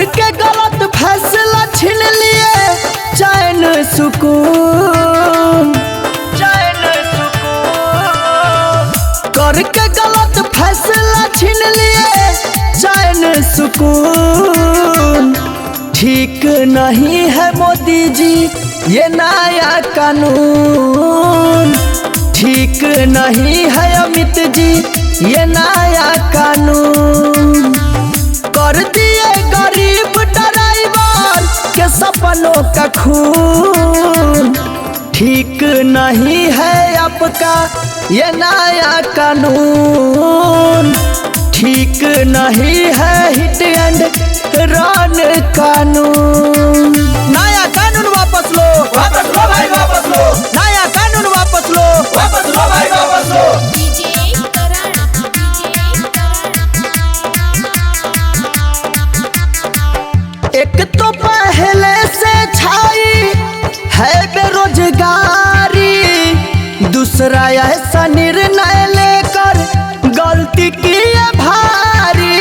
करके गलत फैसला छीन लिए चैन सुकून, करके गलत फैसला छीन लिए चैन सुकून। ठीक नहीं है मोदी जी ये नया कानून, ठीक नहीं है अमित जी ये नया कानून। कर दिए गरीब ड्राइवर के सपनों का खून। ठीक नहीं है आपका ये नया कानून, ठीक नहीं है हिट एंड रन कानून। नया कानून वापस लो, वापस लो भाई वापस लो, नया कानून वापस लो, वापस लो भाई वापस लो। एक तो पहले से छाई है बेरोजगारी, दूसरा ऐसा निर्णय लेकर गलती की है भारी,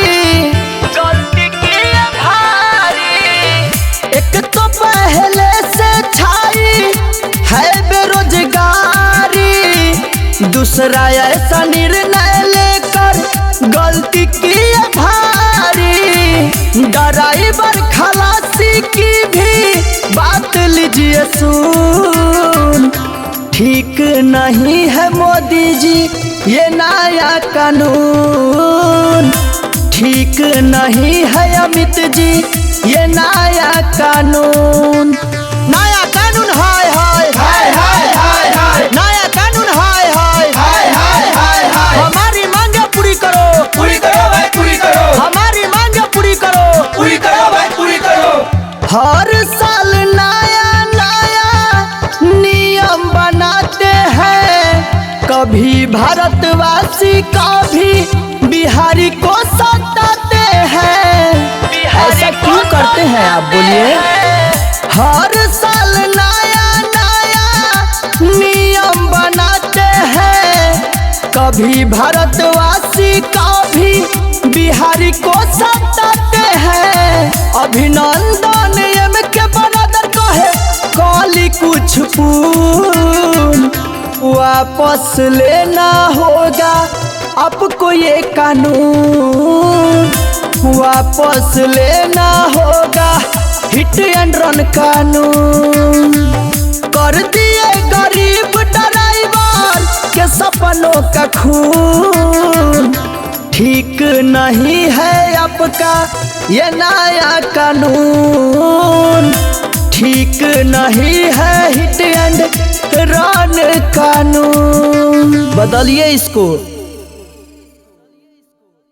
गलती की है भारी। एक तो पहले से छाई है बेरोजगारी, दूसरा ऐसा निर्णय लेकर गलती की है भारी। ड्राइवर खलासी की भी बात लीजिए सुन। ठीक नहीं है मोदी जी ये नया कानून, ठीक नहीं है अमित जी ये नया कानून। नया कानून हाय हाय हाय हाय हाय हाय, नया कानून हाय हाय हाय हाय हाय हाय। हमारी मांगे पूरी करो, पूरी करो भाई पूरी करो, हमारी मांगे पूरी करो, पूरी करो भाई पूरी करो। हर साल नया नया नियम बनाते हैं, कभी भारतवासी कभी बिहारी को सताते हैं। ऐसा क्यों करते हैं आप बोलिए? हर साल नया नया नियम बनाते हैं, कभी भारतवासी कभी बिहारी को सताते हैं। अभिनंदन एम के बरादर कहे काली कुछ पून, वापस लेना होगा आपको ये कानून, वापस लेना होगा हिट एंड रन कानून। कर दिए गरीब ड्राइवर के सपनों का खून। ठीक नहीं है आपका ये नया कानून, ठीक नहीं है हिट एंड रन कानून। बदलिए इसको।